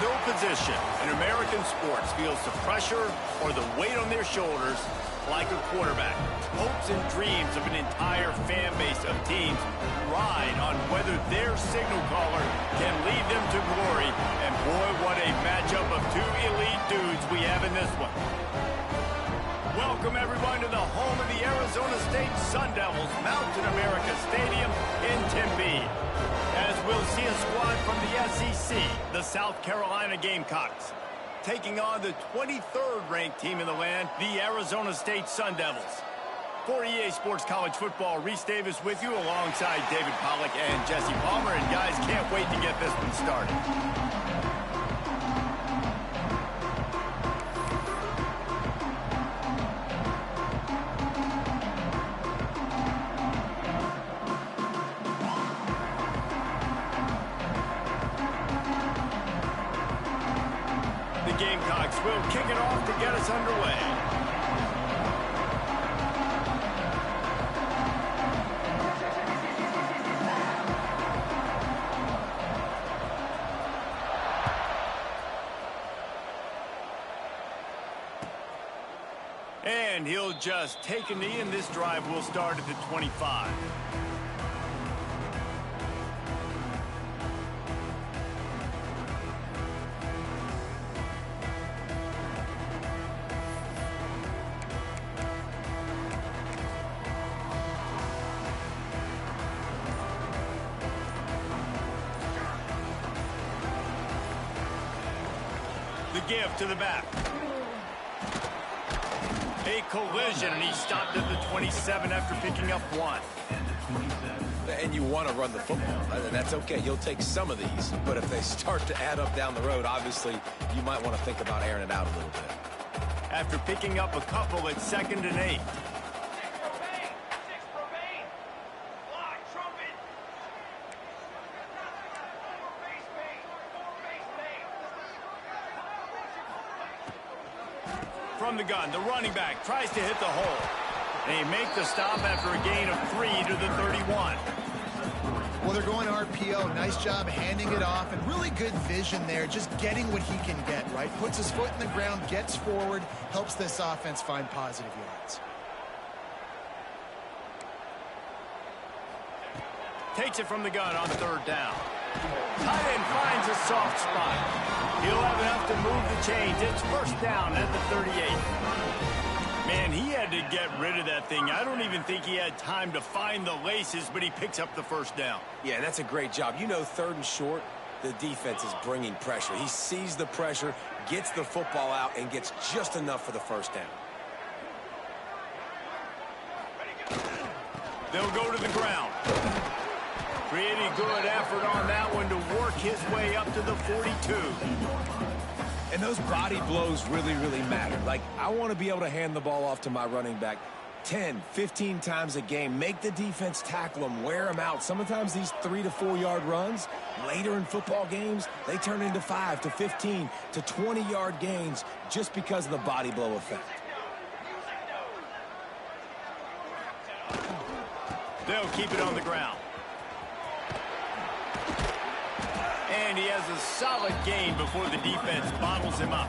skill position in American sports feels the pressure or the weight on their shoulders like a quarterback. Hopes and dreams of an entire fan base of teams ride on whether their signal caller can lead them to glory. And boy, what a matchup of two elite dudes we have in this one. Welcome, everyone, to the home of the Arizona State Sun Devils, Mountain America Stadium in Tempe. As we'll see a squad from the SEC, the South Carolina Gamecocks, taking on the 23rd ranked team in the land, the Arizona State Sun Devils. For EA Sports College Football, Reese Davis with you alongside David Pollack and Jesse Palmer. And guys, can't wait to get this one started. Gamecocks will kick it off to get us underway. And he'll just take a knee, and this drive will start at the 25. The give to the back. A collision, and he stopped at the 27 after picking up one. And you want to run the football, and that's okay. You'll take some of these, but if they start to add up down the road, obviously you might want to think about airing it out a little bit. After picking up a couple at 2nd and 8. From the gun, the running back tries to hit the hole. They make the stop after a gain of 3 to the 31. Well, they're going RPO. Nice job handing it off, and really good vision there, just getting what he can get, right? Puts his foot in the ground, gets forward, helps this offense find positive yards. Takes it from the gun on 3rd down. Tight end finds a soft spot. He'll have enough to move the chains. It's 1st down at the 38. Man, he had to get rid of that thing. I don't even think he had time to find the laces, but he picks up the 1st down. Yeah, that's a great job. You know, 3rd and short, the defense is bringing pressure. He sees the pressure, gets the football out, and gets just enough for the 1st down. They'll go to the ground. Pretty good effort on that one to work his way up to the 42. And those body blows really, really matter. Like, I want to be able to hand the ball off to my running back 10, 15 times a game. Make the defense tackle them, wear them out. Sometimes these 3 to 4 yard runs, later in football games, they turn into 5 to 15 to 20 yard gains just because of the body blow effect. They'll keep it on the ground. And he has a solid gain before the defense bottles him up.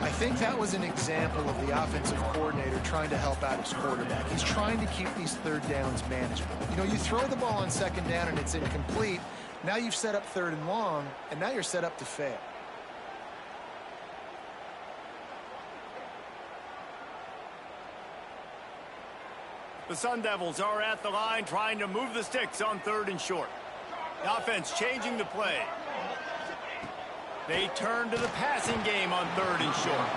I think that was an example of the offensive coordinator trying to help out his quarterback. He's trying to keep these 3rd downs manageable. You know, you throw the ball on 2nd down and it's incomplete. Now you've set up 3rd and long, and now you're set up to fail. The Sun Devils are at the line trying to move the sticks on 3rd and short. The offense changing the play. They turn to the passing game on 3rd and short.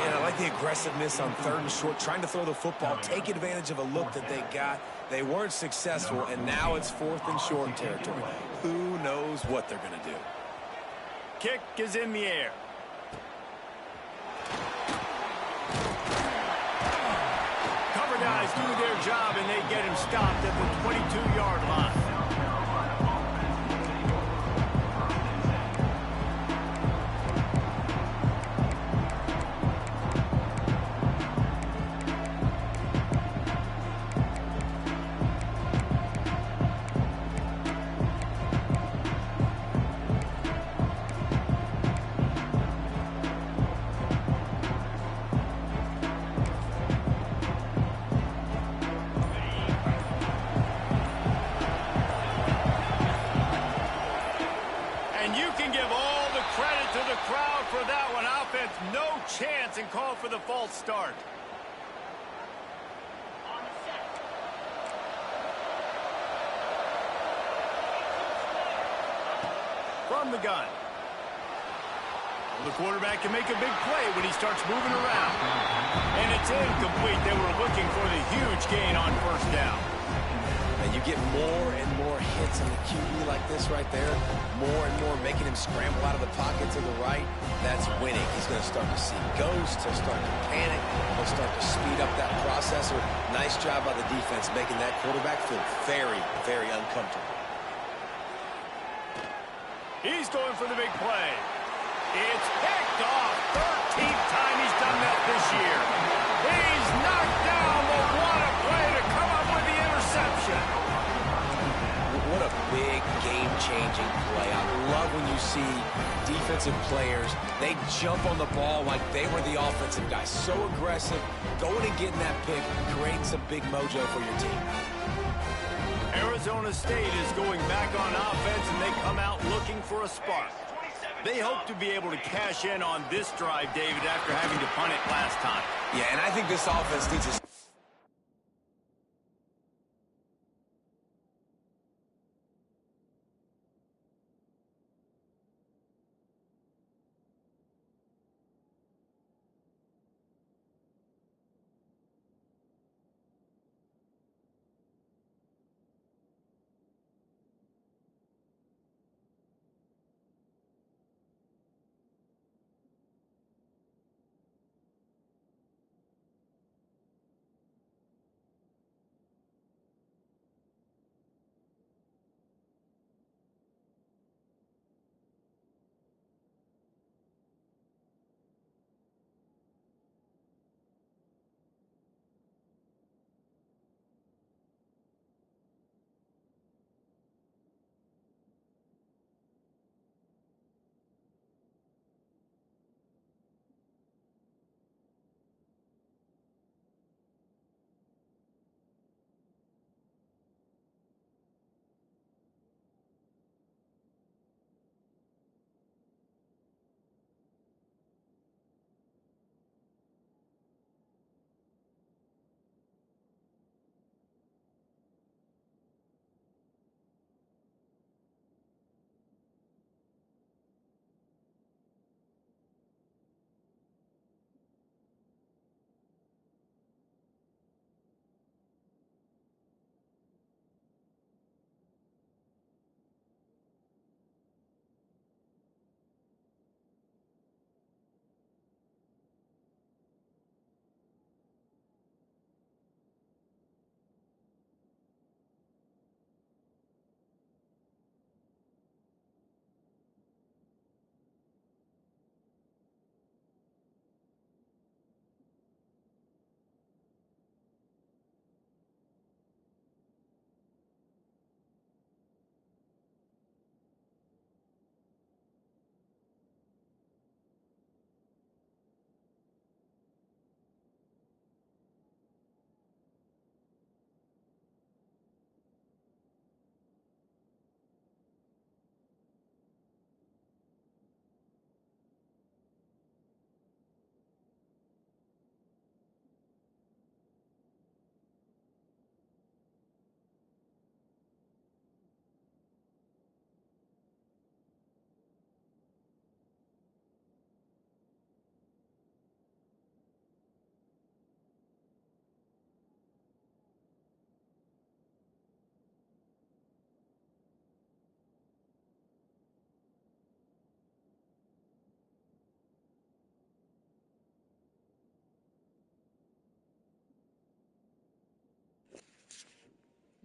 And I like the aggressiveness on 3rd and short, trying to throw the football, take advantage of a look that they got. They weren't successful, and now it's 4th and short territory. Who knows what they're going to do? Kick is in the air. Cover guys do their job, and they get him stopped at the 22-yard line. false start. From the gun. The quarterback can make a big play when he starts moving around. And it's incomplete. They were looking for the huge gain on first down. And you get more and more hits on the QB like this right there. More and more making him scramble out of the pocket to the right. That's winning. He's going to start to see ghosts. He'll start to panic. He'll start to speed up that processor. Nice job by the defense making that quarterback feel very, very uncomfortable. He's going for the big play. It's picked off. 13th time he's done that this year. He's knocked down, but what a play to come up with the interception. What a big game-changing play. I love when you see defensive players, they jump on the ball like they were the offensive guy. So aggressive, going and getting that pick, creating some big mojo for your team. Arizona State is going back on offense, and they come out looking for a spark. They hope to be able to cash in on this drive, David, after having to punt it last time. Yeah, and I think this offense needs a...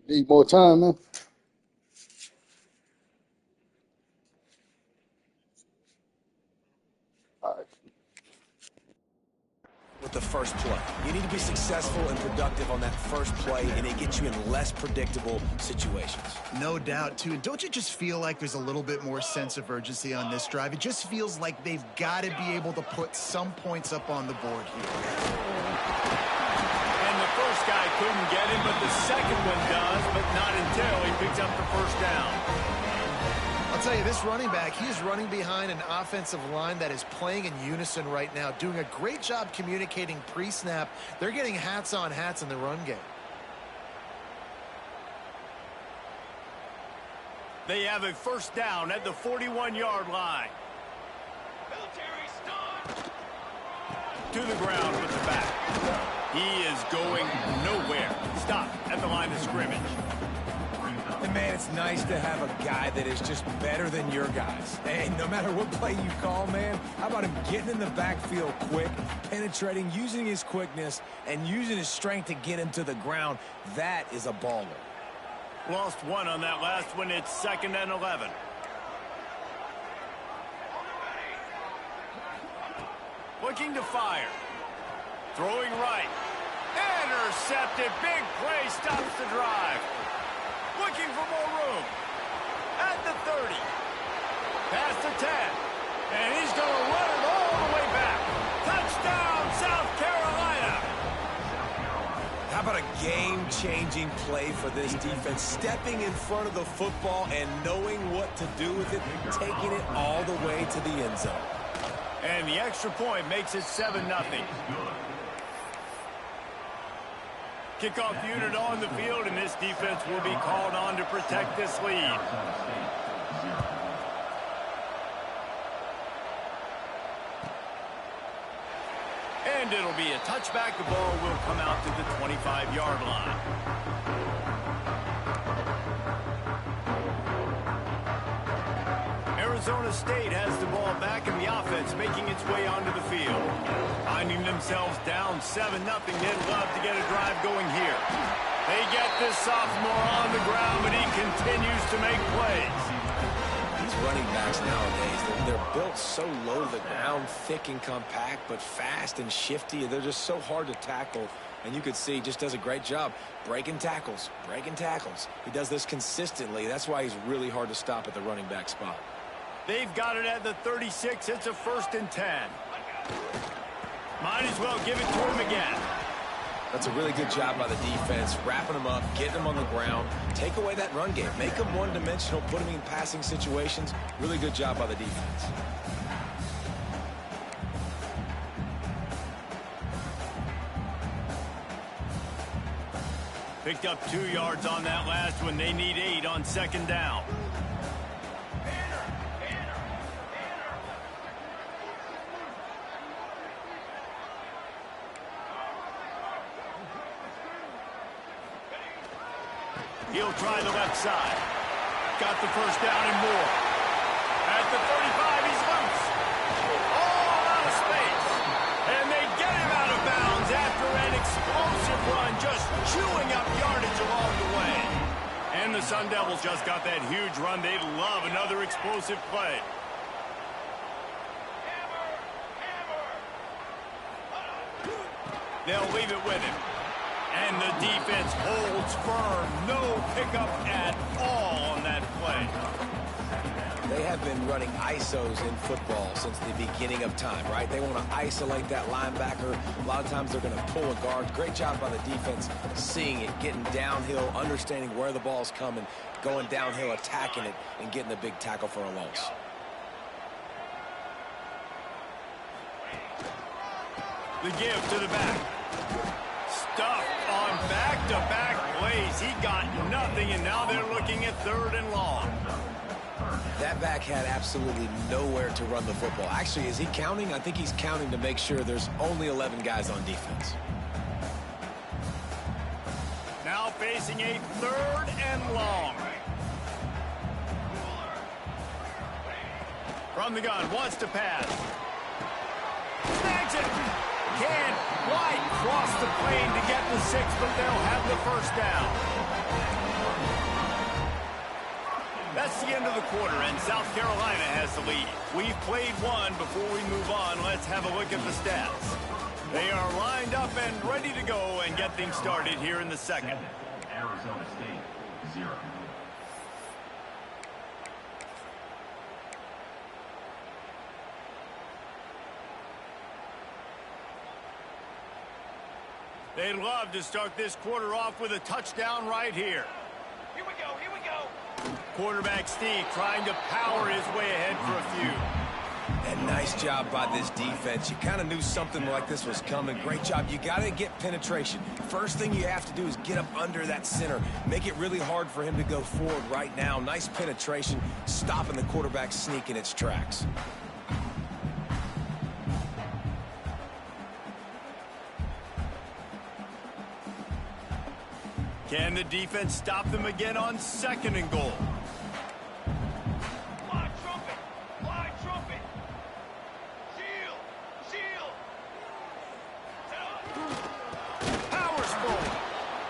Need more time, man. All right. With the first play. You need to be successful and productive on that first play, and it gets you in less predictable situations. No doubt, too. And don't you just feel like there's a little bit more sense of urgency on this drive? It just feels like they've got to be able to put some points up on the board here. And the first guy couldn't get him, but the second one does, but not until he picks up the first down. I'll tell you, this running back, he is running behind an offensive line that is playing in unison right now, doing a great job communicating pre-snap. They're getting hats on hats in the run game. They have a first down at the 41-yard line. To the ground with the back. He is going nowhere. Stop at the line of scrimmage. And man, it's nice to have a guy that is just better than your guys. Hey, no matter what play you call, man, how about him getting in the backfield quick, penetrating, using his quickness, and using his strength to get him to the ground? That is a baller. Lost one on that last one. It's 2nd and 11. Looking to fire. Throwing right. Intercepted. Big play stops the drive. Looking for more room. At the 30. Past the 10. And he's going to run it all the way back. Touchdown, South Carolina. How about a game-changing play for this defense? Stepping in front of the football and knowing what to do with it, taking it all the way to the end zone. And the extra point makes it 7-0. Kickoff unit on the field, and this defense will be called on to protect this lead. And it'll be a touchback. The ball will come out to the 25-yard line. Arizona State has the ball back, and the offense making its way onto the field. Finding themselves down 7-0. They'd love to get a drive going here. They get this sophomore on the ground, but he continues to make plays. These running backs nowadays, they're built so low to the ground, thick and compact, but fast and shifty. They're just so hard to tackle. And you could see he just does a great job breaking tackles, breaking tackles. He does this consistently. That's why he's really hard to stop at the running back spot. They've got it at the 36. It's a 1st and 10. Might as well give it to him again. That's a really good job by the defense, wrapping him up, getting him on the ground. Take away that run game. Make him one-dimensional, put him in passing situations. Really good job by the defense. Picked up 2 yards on that last one. They need 8 on 2nd down. He'll try the left side. Got the first down and more. At the 35, he's loose. All out of space. And they get him out of bounds after an explosive run, just chewing up yardage along the way. And the Sun Devils just got that huge run. They'd love another explosive play. They'll leave it with him. And the defense holds firm. No pickup at all on that play. They have been running ISOs in football since the beginning of time, right? They want to isolate that linebacker. A lot of times they're going to pull a guard. Great job by the defense seeing it, getting downhill, understanding where the ball's coming, going downhill, attacking it, and getting the big tackle for a loss. The give to the back. Stuff on back-to-back plays. He got nothing, and now they're looking at 3rd and long. That back had absolutely nowhere to run the football. Actually, is he counting? I think he's counting to make sure there's only 11 guys on defense. Now facing a 3rd and long. From the gun, wants to pass. Snags it. Can't quite cross the plane to get the 6, but they'll have the first down. That's the end of the quarter, and South Carolina has the lead. We've played one. Before we move on, let's have a look at the stats. They are lined up and ready to go and get things started here in the second. Arizona State, 0. They'd love to start this quarter off with a touchdown right here. Here we go, here we go. Quarterback Steve trying to power his way ahead for a few. And nice job by this defense. You kind of knew something like this was coming. Great job. You got to get penetration. First thing you have to do is get up under that center. Make it really hard for him to go forward right now. Nice penetration, stopping the quarterback sneak in its tracks. Can the defense stop them again on 2nd and goal?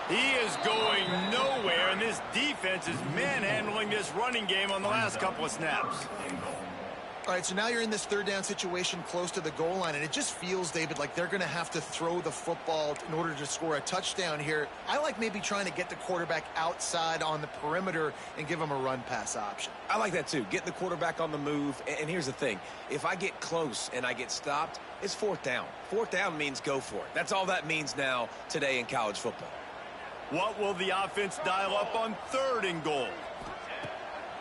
He is going nowhere, and this defense is manhandling this running game on the last couple of snaps. All right, so now you're in this 3rd down situation close to the goal line, and it just feels, David, like they're going to have to throw the football in order to score a touchdown here. I like maybe trying to get the quarterback outside on the perimeter and give him a run-pass option. I like that, too. Getting the quarterback on the move. And here's the thing. If I get close and I get stopped, it's 4th down. 4th down means go for it. That's all that means now today in college football. What will the offense dial up on 3rd and goal?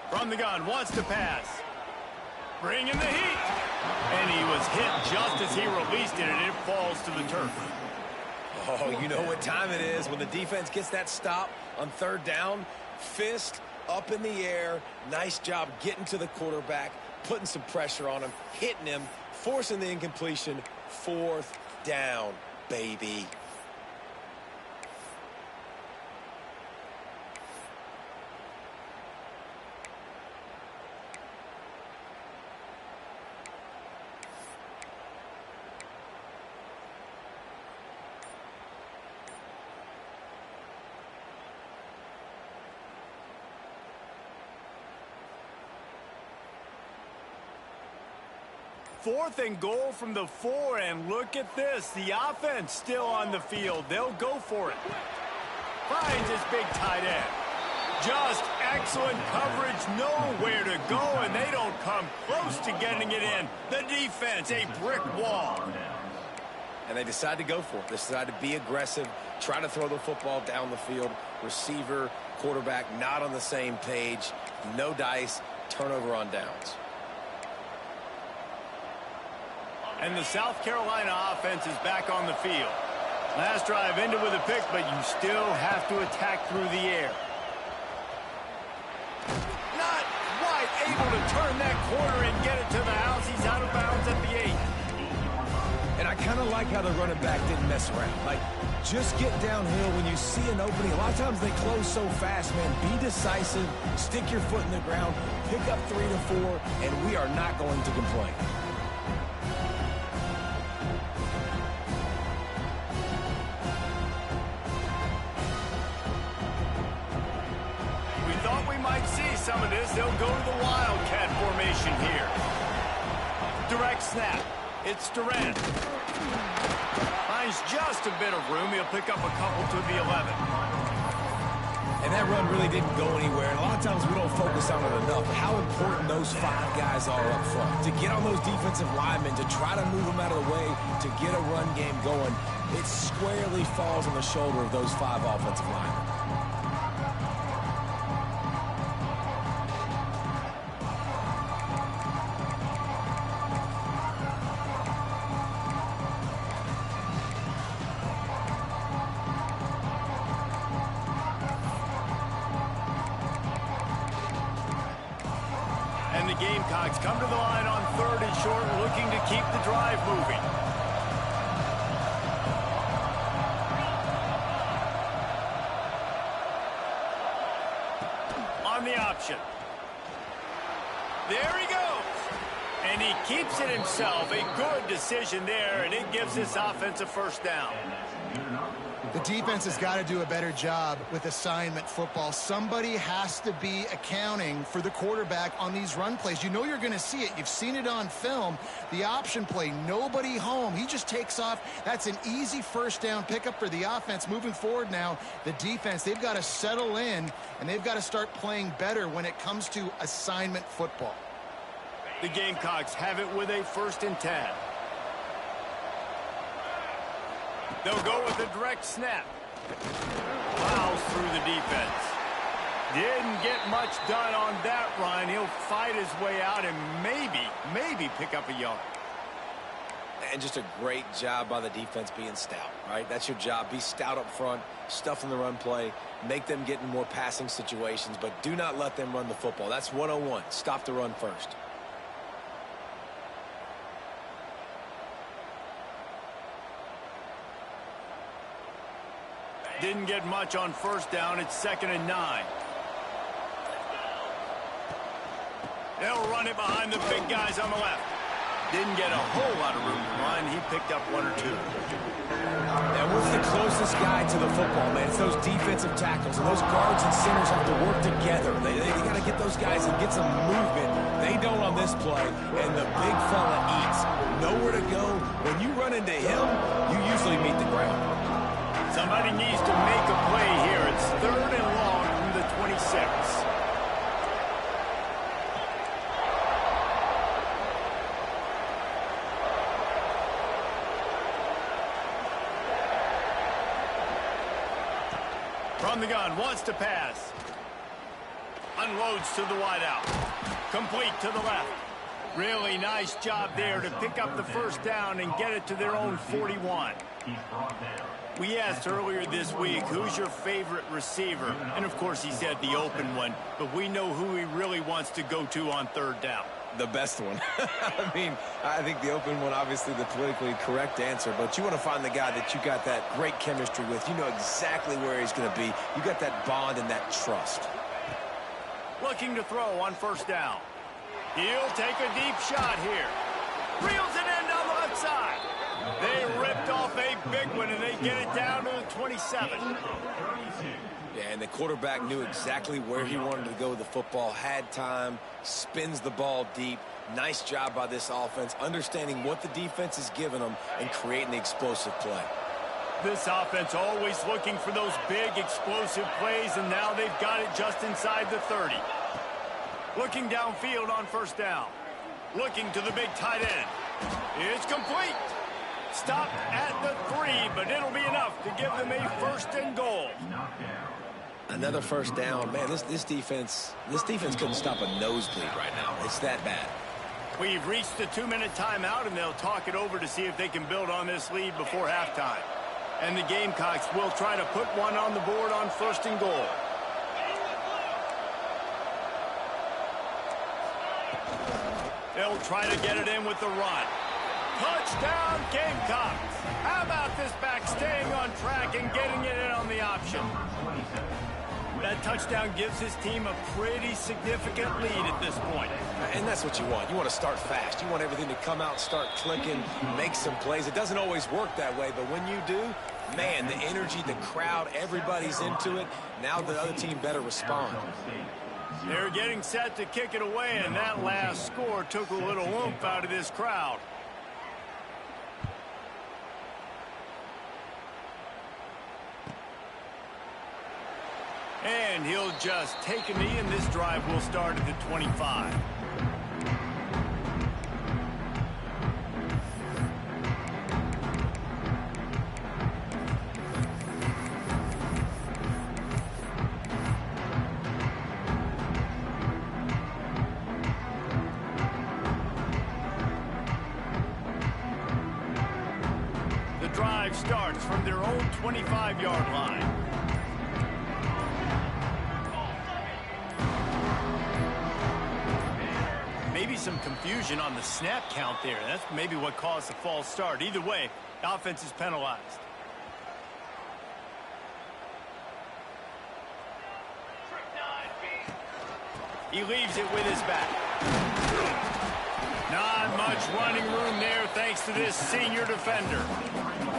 From the gun, wants to pass. Bringing the heat. And he was hit just as he released it, and it falls to the turf. Oh, you know what time it is when the defense gets that stop on 3rd down. Fist up in the air. Nice job getting to the quarterback, putting some pressure on him, hitting him, forcing the incompletion. 4th down, baby. Fourth and goal from the 4, and look at this. The offense still on the field. They'll go for it. Finds his big tight end. Just excellent coverage, nowhere to go, and they don't come close to getting it in. The defense, a brick wall. And they decide to go for it. They decide to be aggressive, try to throw the football down the field. Receiver, quarterback, not on the same page. No dice, turnover on downs. And the South Carolina offense is back on the field. Last drive ended with a pick, but you still have to attack through the air. Not quite able to turn that corner and get it to the house. He's out of bounds at the 8. And I kind of like how the running back didn't mess around. Like, just get downhill when you see an opening. A lot of times they close so fast, man. Be decisive, stick your foot in the ground, pick up 3 to 4, and we are not going to complain. Some of this, they'll go to the Wildcat formation here. Direct snap. It's Durant. Finds just a bit of room. He'll pick up a couple to the 11. And that run really didn't go anywhere. And a lot of times we don't focus on it enough. How important those 5 guys are up front. To get on those defensive linemen, to try to move them out of the way, to get a run game going, it squarely falls on the shoulder of those 5 offensive linemen. And the Gamecocks come to the line on 3rd and short, looking to keep the drive moving. On the option. There he goes. And he keeps it himself. A good decision there, and it gives this offense a 1st down. The defense has got to do a better job with assignment football. Somebody has to be accounting for the quarterback on these run plays. You know you're going to see it. You've seen it on film. The option play, nobody home. He just takes off. That's an easy 1st down pickup for the offense. Moving forward now, the defense, they've got to settle in, and they've got to start playing better when it comes to assignment football. The Gamecocks have it with a 1st and 10. They'll go with a direct snap. Plows through the defense. Didn't get much done on that run. He'll fight his way out and maybe pick up a yard. And just a great job by the defense being stout, right? That's your job. Be stout up front, stuff in the run play, make them get in more passing situations, but do not let them run the football. That's 101. Stop the run first. Didn't get much on first down. It's 2nd and 9. They'll run it behind the big guys on the left. Didn't get a whole lot of room to run. He picked up 1 or 2. And what's the closest guy to the football, man? It's those defensive tackles. And those guards and centers have to work together. They got to get those guys and get some movement. They don't on this play. And the big fella eats. Nowhere to go. When you run into him, you usually meet the ground. Somebody needs to make a play here. It's 3rd and long from the 26. From the gun, wants to pass. Unloads to the wideout. Complete to the left. Really nice job there to pick up the first down and get it to their own 41. We asked earlier this week, who's your favorite receiver? And, of course, he said the open one. But we know who he really wants to go to on 3rd down. The best one. I mean, I think the open one, obviously the politically correct answer, but you want to find the guy that you got that great chemistry with. You know exactly where he's going to be. You got that bond and that trust. Looking to throw on 1st down. He'll take a deep shot here. Reels it in down the left side. They ripped off a big one, and they get it down to the 27. Yeah, and the quarterback knew exactly where he wanted to go with the football, had time, spins the ball deep. Nice job by this offense, understanding what the defense is giving them and creating the explosive play. This offense always looking for those big explosive plays, and now they've got it just inside the 30. Looking downfield on 1st down. Looking to the big tight end. It's complete. Stop at the 3, but it'll be enough to give them a 1st and goal. Another 1st down. Man, this defense couldn't stop a nosebleed right now. It's that bad. We've reached the 2-minute timeout, and they'll talk it over to see if they can build on this lead before halftime. And the Gamecocks will try to put one on the board on 1st and goal. They'll try to get it in with the run. Touchdown, Gamecocks. How about this back staying on track and getting it in on the option? That touchdown gives his team a pretty significant lead at this point. And that's what you want. You want to start fast. You want everything to come out, start clicking, make some plays. It doesn't always work that way, but when you do, man, the energy, the crowd, everybody's into it. Now the other team better respond. They're getting set to kick it away, and that last score took a little oomph out of this crowd. And he'll just take a knee, and this drive will start at the 25. The drive starts from their own 25-yard line. Maybe some confusion on the snap count there. That's maybe what caused the false start. Either way, the offense is penalized. He leaves it with his back. Not much running room there thanks to this senior defender.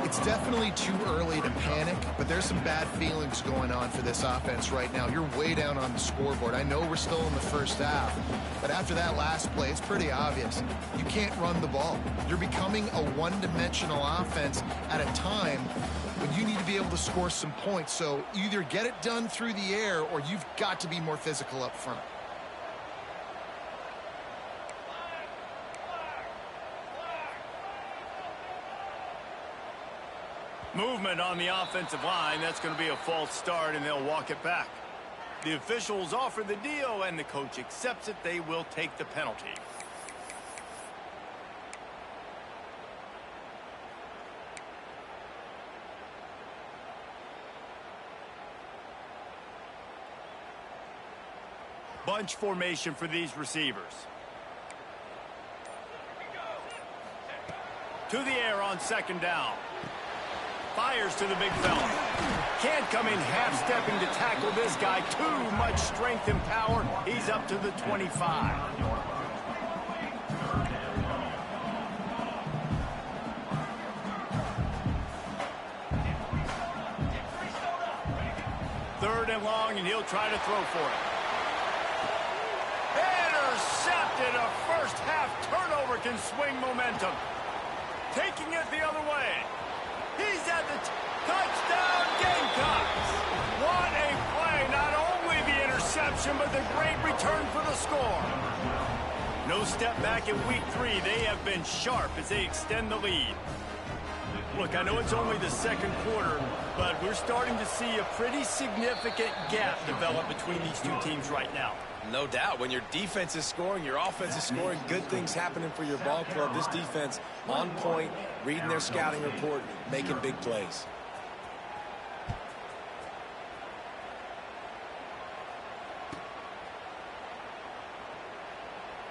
It's definitely too early to panic, but there's some bad feelings going on for this offense right now. You're way down on the scoreboard. I know we're still in the first half, but after that last play, it's pretty obvious. You can't run the ball. You're becoming a one-dimensional offense at a time when you need to be able to score some points. So either get it done through the air or you've got to be more physical up front. Movement on the offensive line. That's going to be a false start, and they'll walk it back. The officials offer the deal, and the coach accepts it. They will take the penalty. Bunch formation for these receivers. To the air on second down. Fires to the big fella. Can't come in half-stepping to tackle this guy. Too much strength and power. He's up to the 25. Third and long, and he'll try to throw for it. Intercepted. A first-half turnover can swing momentum. Taking it the other way. He's at the touchdown Gamecocks. What a play. Not only the interception, but the great return for the score. No step back in week 3. They have been sharp as they extend the lead. Look, I know it's only the second quarter, but we're starting to see a pretty significant gap develop between these two teams right now. No doubt. When your defense is scoring, your offense is scoring, good things happening for your ball club. This defense on point, reading their scouting report, making big plays.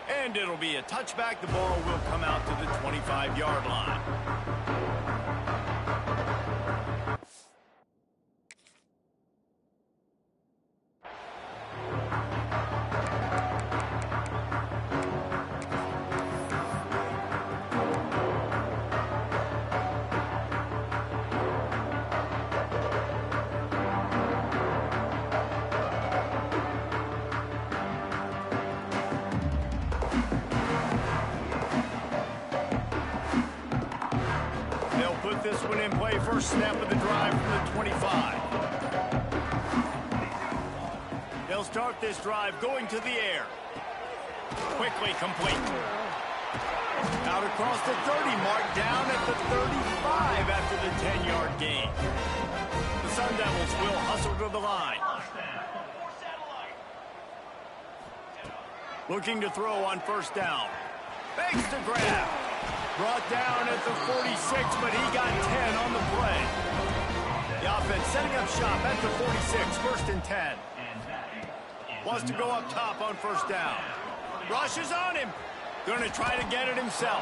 And it'll be a touchback. The ball will come out to the 25-yard line. Put this one in play. First snap of the drive from the 25. They'll start this drive going to the air. Quickly complete. Out across the 30 mark, down at the 35 after the 10-yard gain. The Sun Devils will hustle to the line. Looking to throw on first down. Fakes to grab. Brought down at the 46, but he got 10 on the play. The offense setting up shop at the 46, first and 10. Wants to go up top on first down. Rushes on him. Going to try to get it himself.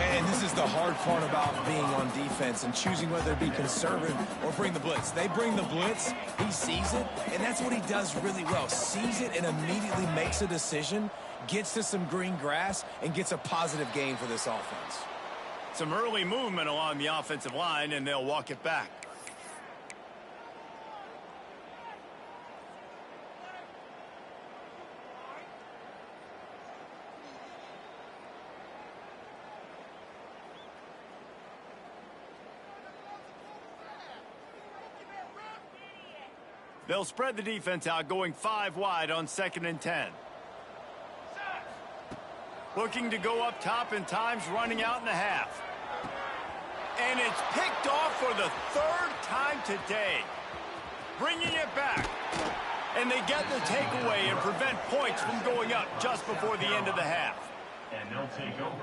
And this is the hard part about being on defense and choosing whether to be conservative or bring the blitz. They bring the blitz, he sees it, and that's what he does really well. Sees it and immediately makes a decision, gets to some green grass, and gets a positive gain for this offense. Some early movement along the offensive line, and they'll walk it back. They'll spread the defense out, going 5 wide on second and 10. Looking to go up top in times, running out in the half. And it's picked off for the 3rd time today. Bringing it back. And they get the takeaway and prevent points from going up just before the end of the half.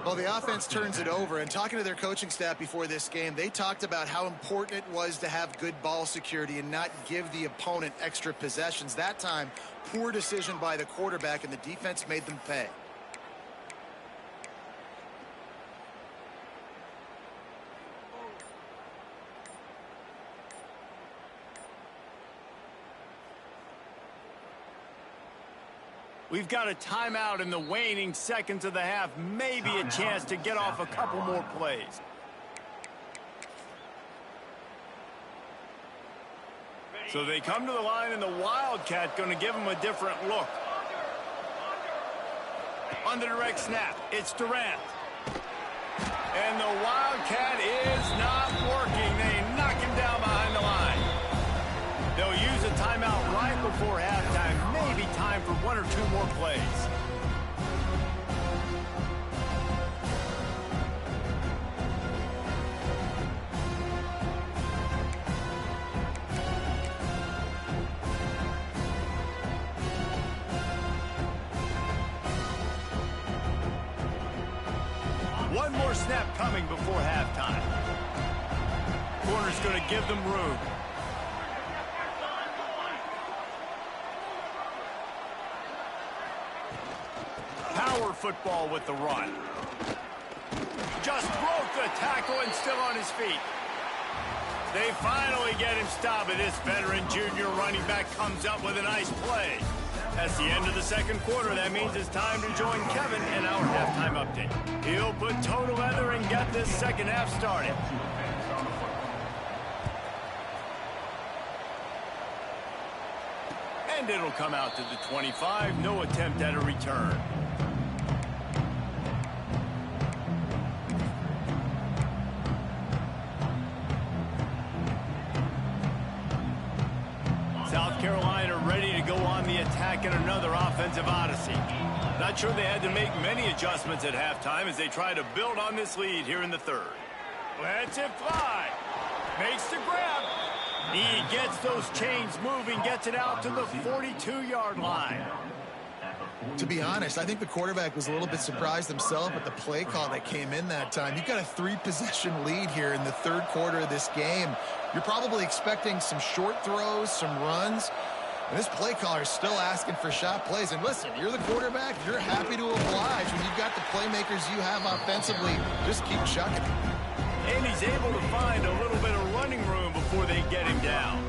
Well, the offense turns it over, and talking to their coaching staff before this game, they talked about how important it was to have good ball security and not give the opponent extra possessions. That time, poor decision by the quarterback, and the defense made them pay. We've got a timeout in the waning seconds of the half. Maybe a chance to get off a couple more plays. So they come to the line, and the Wildcat going to give them a different look. On the direct snap, it's Durant. And the Wildcat is not working. They knock him down behind the line. They'll use a timeout right before halftime. Maybe time for 1 or 2 more plays. One more snap coming before halftime. Corner's going to give them room. Power football with the run. Just broke the tackle and still on his feet. They finally get him stopped, and this veteran junior running back comes up with a nice play. That's the end of the second quarter. That means it's time to join Kevin in our halftime update. He'll put toe to leather and get this second half started. And it'll come out to the 25. No attempt at a return. South Carolina ready to go on the attack in another offensive odyssey. Not sure they had to make many adjustments at halftime as they try to build on this lead here in the third. Lets it fly. Makes the grab. He gets those chains moving, gets it out to the 42-yard line. To be honest, I think the quarterback was a little bit surprised himself at the play call that came in that time. You've got a 3-possession lead here in the third quarter of this game. You're probably expecting some short throws, some runs. And this play caller is still asking for shot plays. And listen, you're the quarterback. You're happy to oblige when you've got the playmakers you have offensively. Just keep chucking. And he's able to find a little bit of running room before they get him down.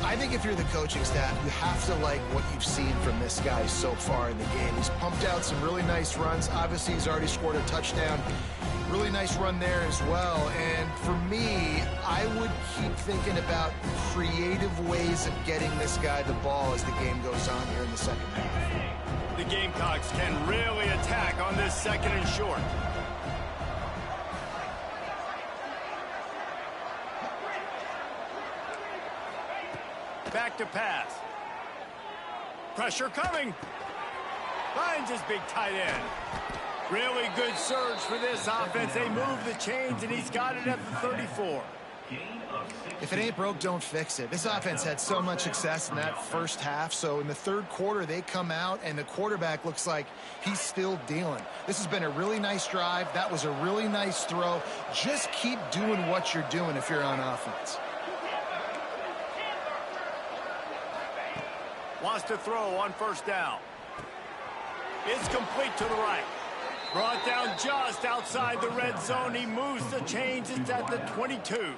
I think if you're the coaching staff, you have to like what you've seen from this guy so far in the game. He's pumped out some really nice runs. Obviously, he's already scored a touchdown. Really nice run there as well. And for me, I would keep thinking about creative ways of getting this guy the ball as the game goes on here in the second half. The Gamecocks can really attack on this second and short. Back to pass. Pressure coming. Finds his big tight end. Really good surge for this offense. They move the chains, and he's got it at the 34. If it ain't broke, don't fix it. This offense had so much success in that first half, so in the third quarter, they come out, and the quarterback looks like he's still dealing. This has been a really nice drive. That was a really nice throw. Just keep doing what you're doing if you're on offense. Wants to throw on first down. It's complete to the right. Brought down just outside the red zone. He moves the chains. It's at the 22.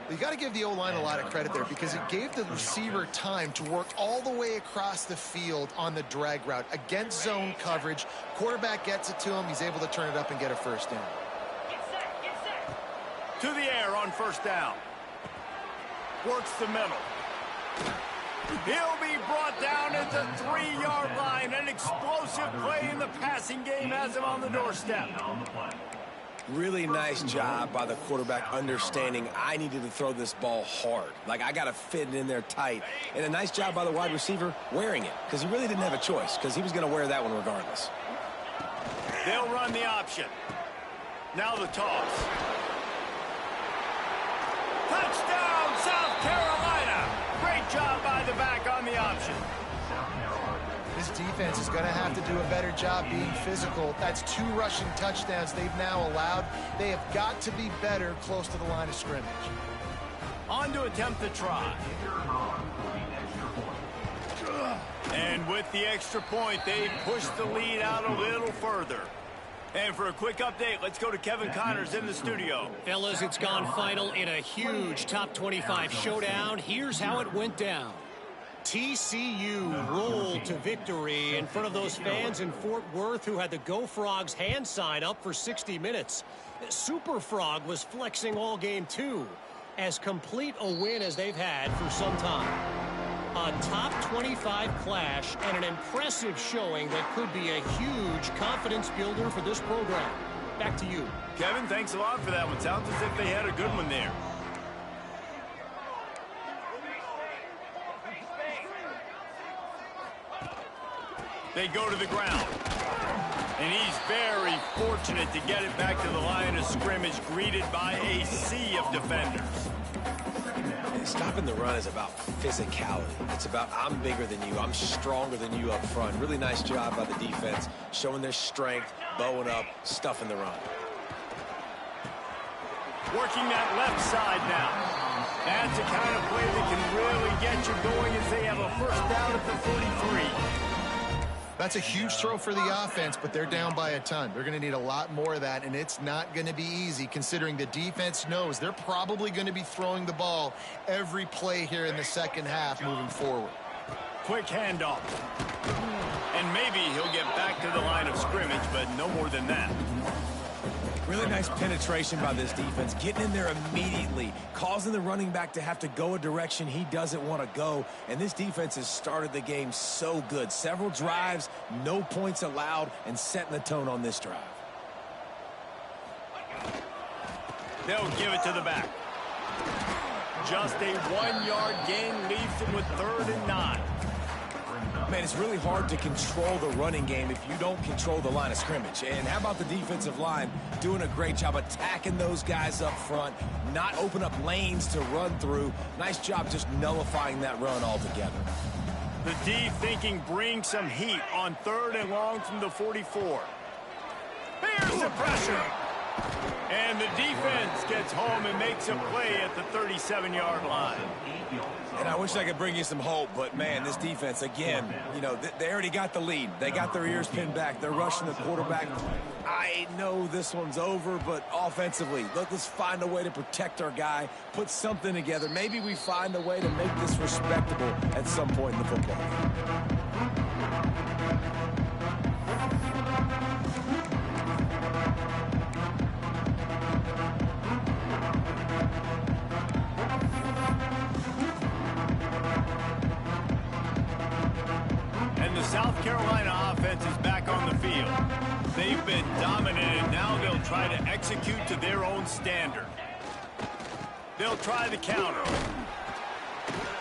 You got to give the O-line a lot of credit there because it gave the receiver time to work all the way across the field on the drag route against zone coverage. Quarterback gets it to him. He's able to turn it up and get a first down. To the air on first down. Works the middle. He'll be brought down at the 3-yard line. An explosive play in the passing game has him on the doorstep. Really nice job by the quarterback understanding I needed to throw this ball hard. Like, I got to fit it in there tight. And a nice job by the wide receiver wearing it because he really didn't have a choice because he was going to wear that one regardless. They'll run the option. Now the toss. Touchdown, South Carolina. Great job by the back on the option. This defense is going to have to do a better job being physical. That's 2 rushing touchdowns they've now allowed. They have got to be better close to the line of scrimmage. On to attempt the try. And with the extra point, they push the lead out a little further. And for a quick update, let's go to Kevin Connors in the studio. Fellas, it's gone final in a huge top 25 showdown. Here's how it went down. TCU rolled to victory in front of those fans in Fort Worth who had the Go Frogs hand sign up for 60 minutes. Super Frog was flexing all game too. As complete a win as they've had for some time. A top 25 clash and an impressive showing that could be a huge confidence builder for this program. Back to you. Kevin, thanks a lot for that one. Sounds as if they had a good one there. They go to the ground. And he's very fortunate to get it back to the line of scrimmage, greeted by a sea of defenders. Stopping the run is about physicality. It's about I'm bigger than you. I'm stronger than you up front. Really nice job by the defense, showing their strength, bowing up, stuffing the run. Working that left side now. That's the kind of play that can really get you going as they have a first down at the 43. That's a huge throw for the offense, but they're down by a ton. They're going to need a lot more of that, and it's not going to be easy considering the defense knows they're probably going to be throwing the ball every play here in the second half moving forward. Quick handoff. And maybe he'll get back to the line of scrimmage, but no more than that. Really nice penetration by this defense, getting in there immediately, causing the running back to have to go a direction he doesn't want to go. And this defense has started the game so good. Several drives, no points allowed, and setting the tone on this drive. They'll give it to the back. Just a 1-yard gain leaves them with 3rd and 9. Man, it's really hard to control the running game if you don't control the line of scrimmage. And how about the defensive line doing a great job attacking those guys up front, not open up lanes to run through. Nice job just nullifying that run altogether. The D thinking bring some heat on 3rd and long from the 44. Here's the pressure. And the defense gets home and makes a play at the 37-yard line. And I wish I could bring you some hope, but, man, this defense, again, you know, they already got the lead. They got their ears pinned back. They're rushing the quarterback. I know this one's over, but offensively, let's find a way to protect our guy, put something together. Maybe we find a way to make this respectable at some point in the football game. South Carolina offense is back on the field. They've been dominated. Now they'll try to execute to their own standard. They'll try the counter.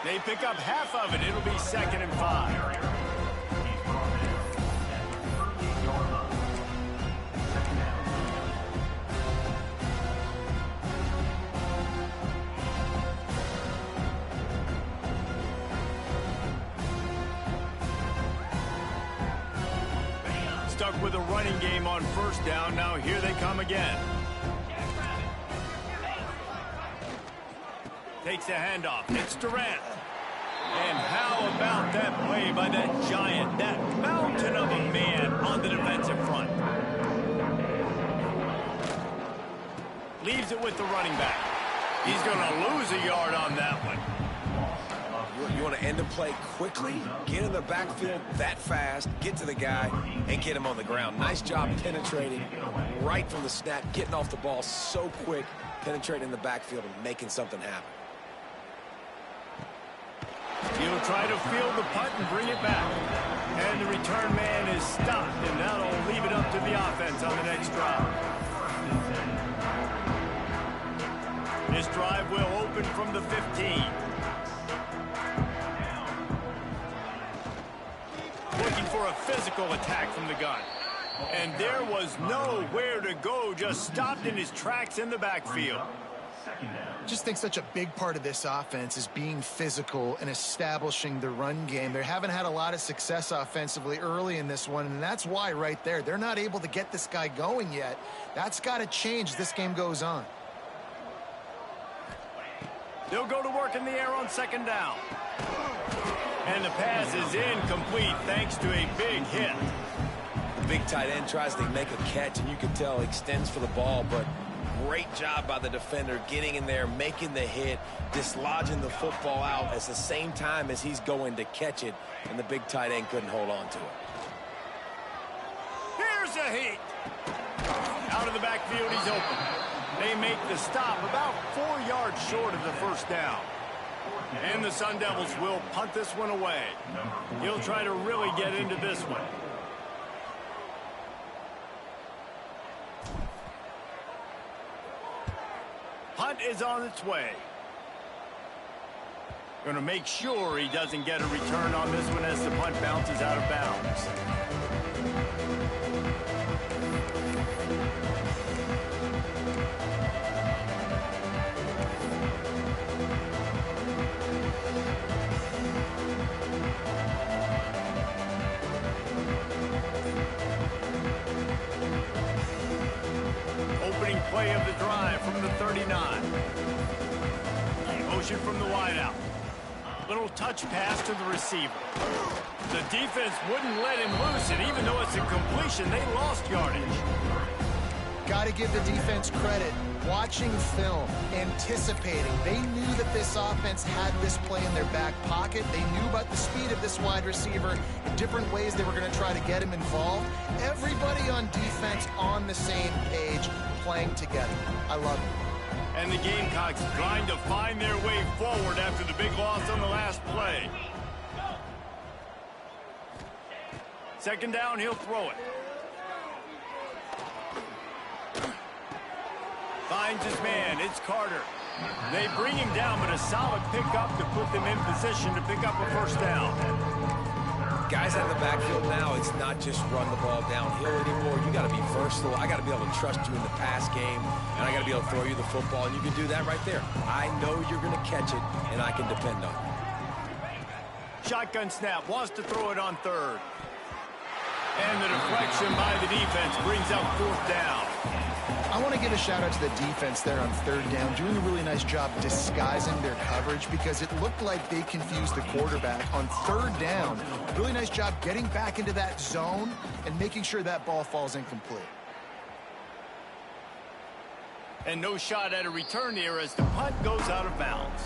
They pick up half of it. It'll be 2nd and 5. Stuck with a running game on 1st down. Now here they come again. Takes a handoff. It's Durant. And how about that play by that giant, that mountain of a man on the defensive front. Leaves it with the running back. He's going to lose a yard on that one. You want to end the play quickly, get in the backfield that fast, get to the guy, and get him on the ground. Nice job penetrating right from the snap, getting off the ball so quick, penetrating the backfield and making something happen. He'll try to field the punt and bring it back. And the return man is stopped, and that'll leave it up to the offense on the next drive. This drive will open from the 15. Looking for a physical attack from the gun. And there was nowhere to go, just stopped in his tracks in the backfield. I just think such a big part of this offense is being physical and establishing the run game. They haven't had a lot of success offensively early in this one, and that's why right there, they're not able to get this guy going yet. That's got to change as this game goes on. They'll go to work in the air on 2nd down. And the pass is incomplete thanks to a big hit. The big tight end tries to make a catch, and you can tell extends for the ball, but great job by the defender getting in there, making the hit, dislodging the football out at the same time as he's going to catch it, and the big tight end couldn't hold on to it. Here's a heat. Out of the backfield, he's open. They make the stop about 4 yards short of the 1st down. And the Sun Devils will punt this one away. He'll try to really get into this one. Punt is on its way. Going to make sure he doesn't get a return on this one as the punt bounces out of bounds. Motion from the wideout. Little touch pass to the receiver. The defense wouldn't let him loose, and even though it's a completion, they lost yardage. Got to give the defense credit. Watching film, anticipating. They knew that this offense had this play in their back pocket. They knew about the speed of this wide receiver in different ways they were going to try to get him involved. Everybody on defense on the same page, playing together. I love it. And the Gamecocks trying to find their way forward after the big loss on the last play. Second down, he'll throw it. Finds his man. It's Carter. They bring him down, but a solid pickup to put them in position to pick up a first down. Guys out of the backfield now, it's not just run the ball downhill anymore. You got to be versatile. I got to be able to trust you in the pass game, and I got to be able to throw you the football, and you can do that right there. I know you're going to catch it, and I can depend on it. Shotgun snap. Wants to throw it on third. And the deflection by the defense brings out fourth down. I want to give a shout out to the defense there on third down, doing a really nice job disguising their coverage because it looked like they confused the quarterback on third down. Really nice job getting back into that zone and making sure that ball falls incomplete. And no shot at a return here as the punt goes out of bounds.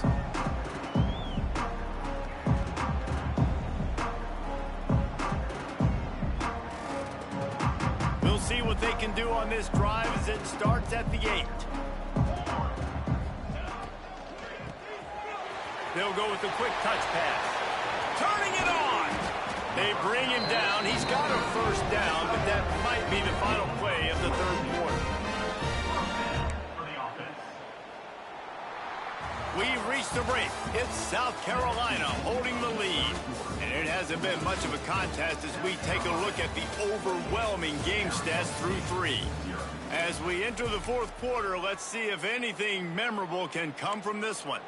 We'll see what they can do on this drive as it starts at the 8. They'll go with a quick touch pass. Turning it on! They bring him down. He's got a first down, but that might be the final play of the third quarter. We've reached the break. It's South Carolina holding the lead. And it hasn't been much of a contest as we take a look at the overwhelming game stats through 3. As we enter the fourth quarter, let's see if anything memorable can come from this one.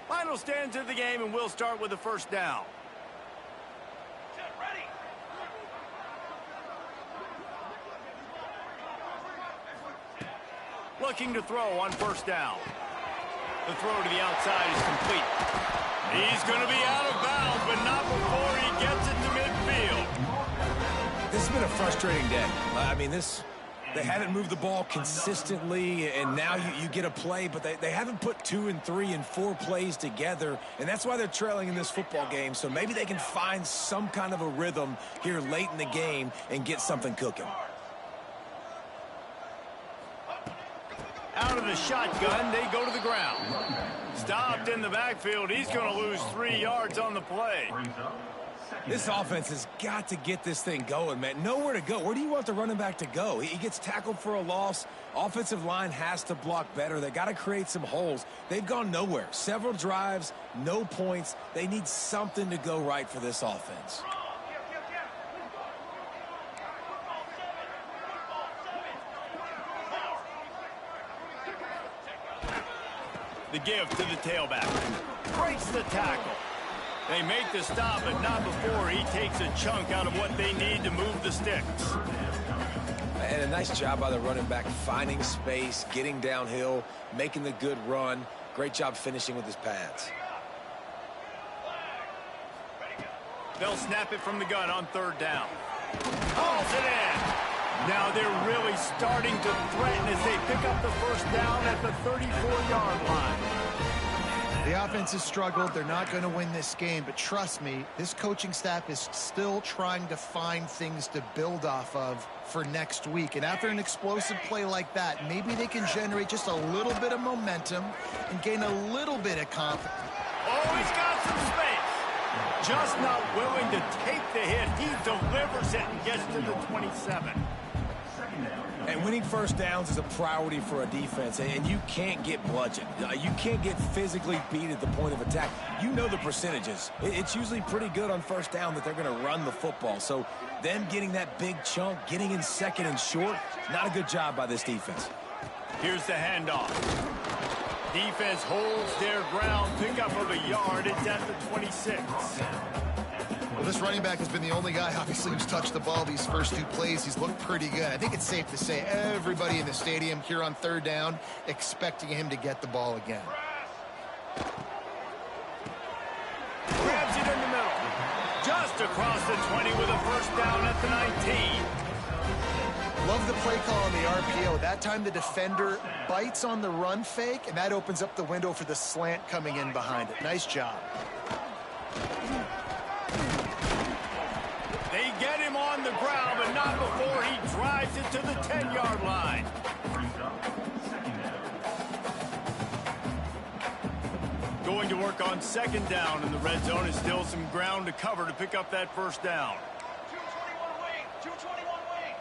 Final stands of the game, and we'll start with the first down. Looking to throw on first down. The throw to the outside is complete. He's going to be out of bounds, but not before he gets it to midfield. This has been a frustrating day. I mean, they haven't moved the ball consistently, and now you get a play, but they haven't put 2 and 3 and 4 plays together, and that's why they're trailing in this football game. So maybe they can find some kind of a rhythm here late in the game and get something cooking. Out of the shotgun, they go to the ground. Stopped in the backfield. He's going to lose 3 yards on the play. This offense has got to get this thing going, man. Nowhere to go. Where do you want the running back to go? He gets tackled for a loss. Offensive line has to block better. They got to create some holes. They've gone nowhere. Several drives, no points. They need something to go right for this offense. The give to the tailback. Breaks the tackle. They make the stop, but not before he takes a chunk out of what they need to move the sticks. And a nice job by the running back, finding space, getting downhill, making the good run. Great job finishing with his pads. They'll snap it from the gun on third down. Hauls it in. Now they're really starting to threaten as they pick up the first down at the 34-yard line. The offense has struggled. They're not going to win this game, but trust me, this coaching staff is still trying to find things to build off of for next week. And after an explosive play like that, maybe they can generate just a little bit of momentum and gain a little bit of confidence. Oh, he's got some space. Just not willing to take the hit. He delivers it and gets to the 27. And winning first downs is a priority for a defense, and you can't get bludgeoned. You can't get physically beat at the point of attack. You know the percentages. It's usually pretty good on first down that they're going to run the football. So them getting that big chunk, getting in second and short, not a good job by this defense. Here's the handoff. Defense holds their ground, pickup of a yard. It's at the 26. Well, this running back has been the only guy, obviously, who's touched the ball these first 2 plays. He's looked pretty good. I think it's safe to say everybody in the stadium here on 3rd down expecting him to get the ball again. Grabs it in the middle. Just across the 20 with a first down at the 19. Love the play call on the RPO. That time the defender bites on the run fake, and that opens up the window for the slant coming in behind it. Nice job. They get him on the ground, but not before he drives it to the 10-yard line. Going to work on 2nd down in the red zone is still some ground to cover to pick up that first down. 221 wing, 221 wing.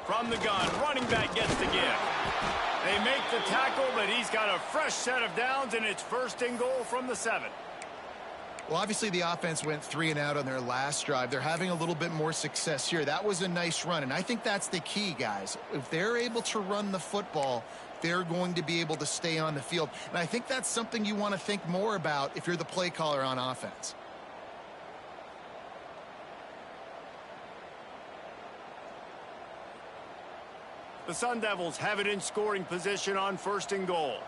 From the gun, running back gets the give. They make the tackle, but he's got a fresh set of downs, and it's 1st and goal from the 7. Well, obviously the offense went 3 and out on their last drive. They're having a little bit more success here. That was a nice run, and I think that's the key, guys. If they're able to run the football, they're going to be able to stay on the field. And I think that's something you want to think more about if you're the play caller on offense. The Sun Devils have it in scoring position on 1st and goal.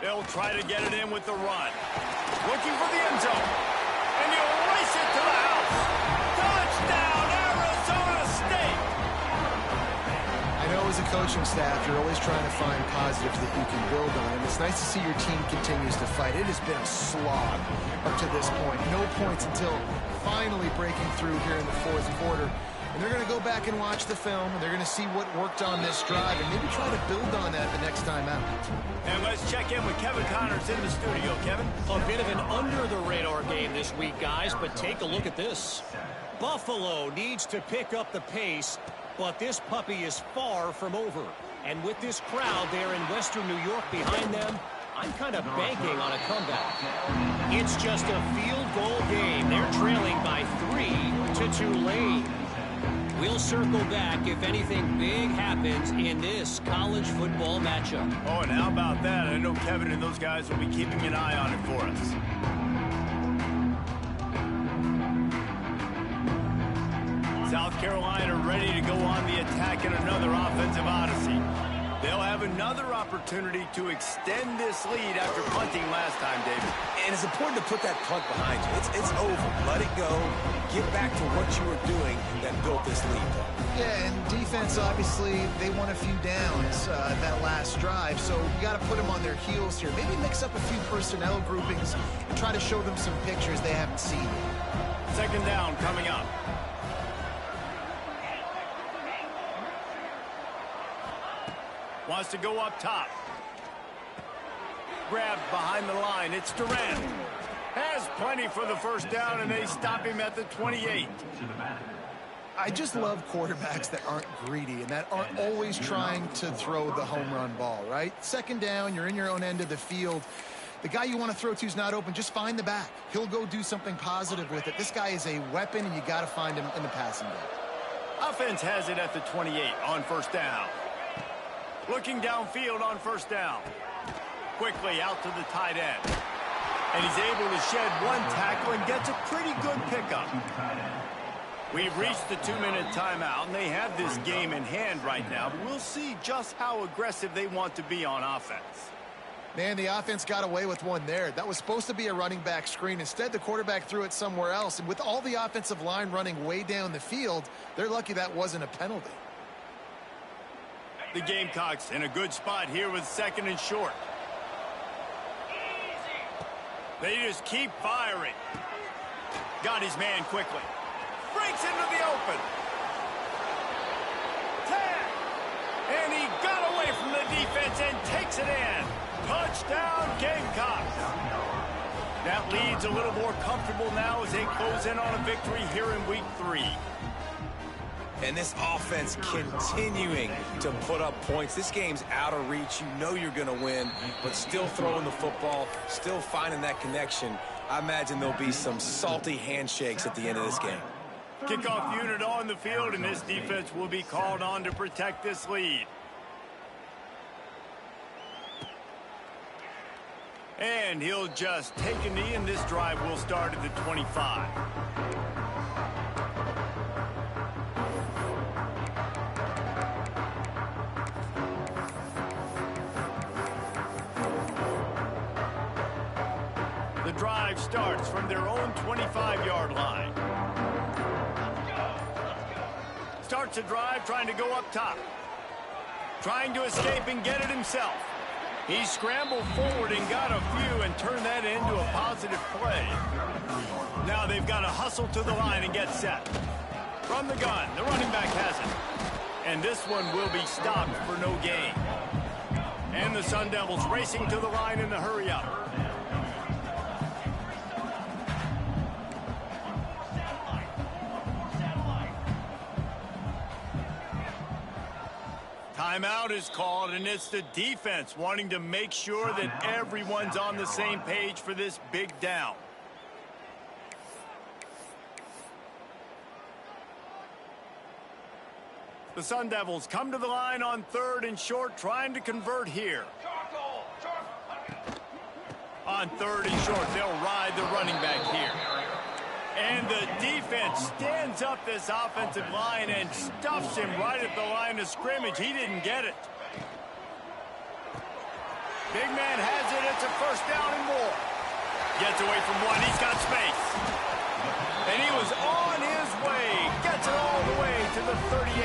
They'll try to get it in with the run. Looking for the end zone. And he'll race it to the house. Touchdown, Arizona State! I know as a coaching staff, you're always trying to find positives that you can build on, and it's nice to see your team continues to fight. It has been a slog up to this point. No points until finally breaking through here in the 4th quarter. And they're going to go back and watch the film, and they're going to see what worked on this drive and maybe try to build on that the next time out. And let's check in with Kevin Connors in the studio. Kevin? A bit of an under-the-radar game this week, guys, but take a look at this. Buffalo needs to pick up the pace, but this puppy is far from over. And with this crowd there in Western New York behind them, I'm kind of banking on a comeback. It's just a field goal game. They're trailing by 3 to Tulane. We'll circle back if anything big happens in this college football matchup. Oh, and how about that? I know Kevin and those guys will be keeping an eye on it for us. South Carolina ready to go on the attack in another offensive odyssey. They'll have another opportunity to extend this lead after punting last time, David. And it's important to put that punt behind you. It's over. Let it go. Get back to what you were doing that built this lead. Yeah, and defense, obviously, they won a few downs that last drive, so you got to put them on their heels here. Maybe mix up a few personnel groupings and try to show them some pictures they haven't seen. 2nd down coming up. Wants to go up top. Grabbed behind the line. It's Durant. Has plenty for the first down, and they stop him at the 28. I just love quarterbacks that aren't greedy and that aren't always trying to throw the home run ball, right? 2nd down, you're in your own end of the field. The guy you want to throw to is not open. Just find the back. He'll go do something positive with it. This guy is a weapon, and you got to find him in the passing game. Offense has it at the 28 on 1st down. Looking downfield on 1st down. Quickly out to the tight end. And he's able to shed one tackle and gets a pretty good pickup. We've reached the 2-minute timeout, and they have this game in hand right now. But we'll see just how aggressive they want to be on offense. Man, the offense got away with one there. That was supposed to be a running back screen. Instead, the quarterback threw it somewhere else. And with all the offensive line running way down the field, they're lucky that wasn't a penalty. The Gamecocks in a good spot here with 2nd and short. They just keep firing. Got his man quickly. Breaks into the open. 10. And he got away from the defense and takes it in. Touchdown, Gamecocks. That lead's a little more comfortable now as they close in on a victory here in week 3. And this offense continuing to put up points. This game's out of reach. You know you're going to win, but still throwing the football, still finding that connection. I imagine there'll be some salty handshakes at the end of this game. Kickoff unit on the field, and this defense will be called on to protect this lead. And he'll just take a knee, and this drive will start at the 25. The drive starts from their own 25-yard line. Starts a drive trying to go up top. Trying to escape and get it himself. He scrambled forward and got a few and turned that into a positive play. Now they've got to hustle to the line and get set. From the gun, the running back has it. And this one will be stopped for no gain. And the Sun Devils racing to the line in the hurry up. Timeout is called, and it's the defense wanting to make sure that everyone's on the same page for this big down. The Sun Devils come to the line on 3rd and short, trying to convert here. On 3rd and short, they'll ride the running back here. And the defense stands up this offensive line and stuffs him right at the line of scrimmage. He didn't get it. Big man has it. It's a first down and more. Gets away from one. He's got space. And he was on his way. Gets it all the way to the 38.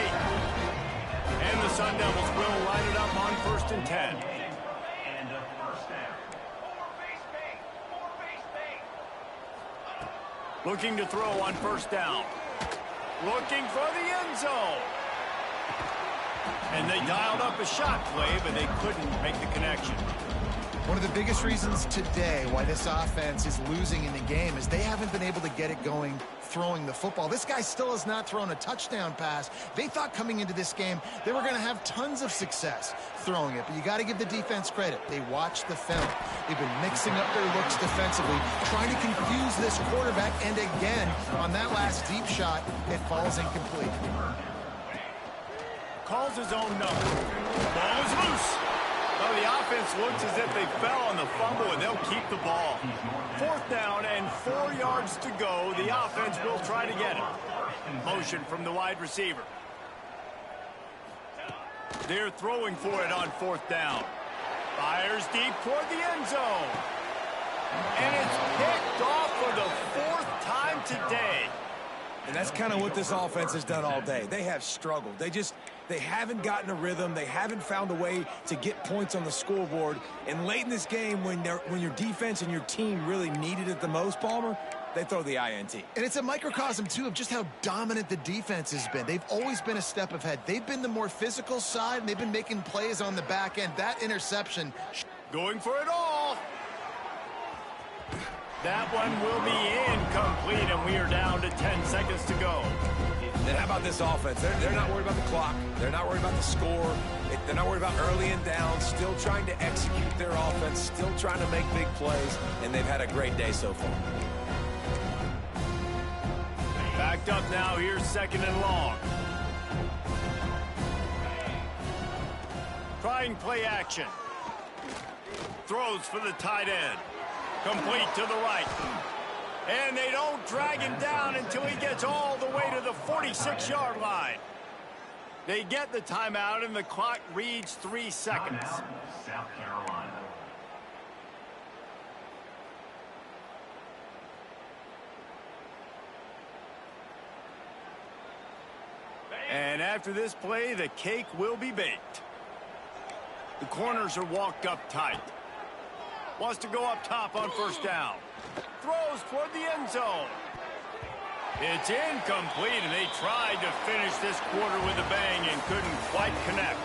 And the Sun Devils will line it up on 1st and 10. Looking to throw on 1st down. Looking for the end zone. And they dialed up a shot play, but they couldn't make the connection. One of the biggest reasons today why this offense is losing in the game is they haven't been able to get it going throwing the football. This guy still has not thrown a touchdown pass. They thought coming into this game they were going to have tons of success throwing it, but you got to give the defense credit. They watched the film. They've been mixing up their looks defensively, trying to confuse this quarterback, and again, on that last deep shot, it falls incomplete. Calls his own number. Ball is loose. Well, the offense looks as if they fell on the fumble, and they'll keep the ball. 4th down and 4 yards to go. The offense will try to get it. Motion from the wide receiver. They're throwing for it on 4th down. Fires deep toward the end zone. And it's picked off for the 4th time today. And that's kind of what this offense has done all day. They have struggled. They haven't gotten a rhythm. They haven't found a way to get points on the scoreboard. And late in this game, when your defense and your team really needed it the most, Palmer, they throw the INT. And it's a microcosm, too, of just how dominant the defense has been. They've always been a step ahead. They've been the more physical side, and they've been making plays on the back end. That interception. Going for it all. That one will be incomplete, and we are down to 10 seconds to go. And how about this offense? They're not worried about the clock. They're not worried about the score. They're not worried about early and down. Still trying to execute their offense. Still trying to make big plays. And they've had a great day so far. Backed up now. Here's 2nd and long. Trying play action. Throws for the tight end. Complete to the right. And they don't drag him down until he gets all the way to the 46-yard line. They get the timeout, and the clock reads 3 seconds. South Carolina. And after this play, the cake will be baked. The corners are walked up tight. Wants to go up top on 1st down. Throws toward the end zone. It's incomplete, and they tried to finish this quarter with a bang and couldn't quite connect.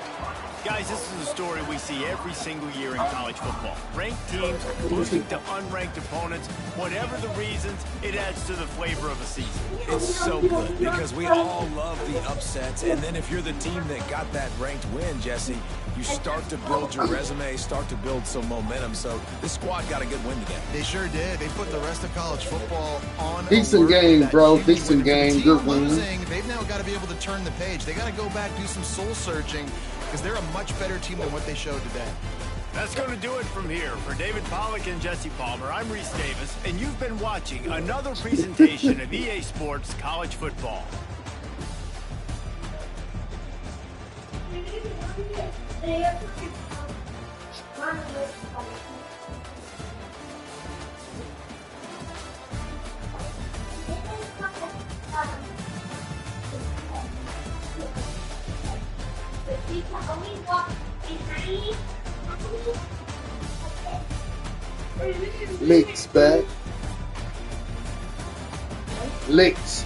Guys, this is a story we see every single year in college football. Ranked teams losing to unranked opponents. Whatever the reasons, it adds to the flavor of a season. It's so good because we all love the upsets. And then if you're the team that got that ranked win, Jesse, you start to build your resume, start to build some momentum. So this squad got a good win today. They sure did. They put the rest of college football on. Decent game, bro. Decent game. Good win. They've now got to be able to turn the page. They got to go back, do some soul searching, because they're a much better team than what they showed today. That's going to do it from here. For David Pollack and Jesse Palmer, I'm Reese Davis, and you've been watching another presentation of EA Sports College Football. Licks back. Licks.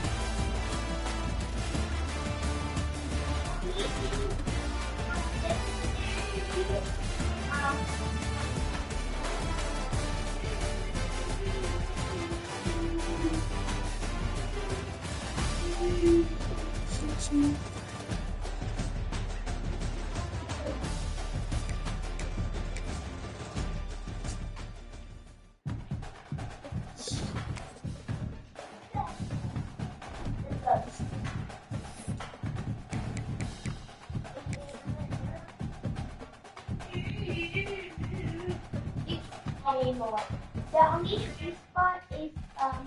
Anymore. The only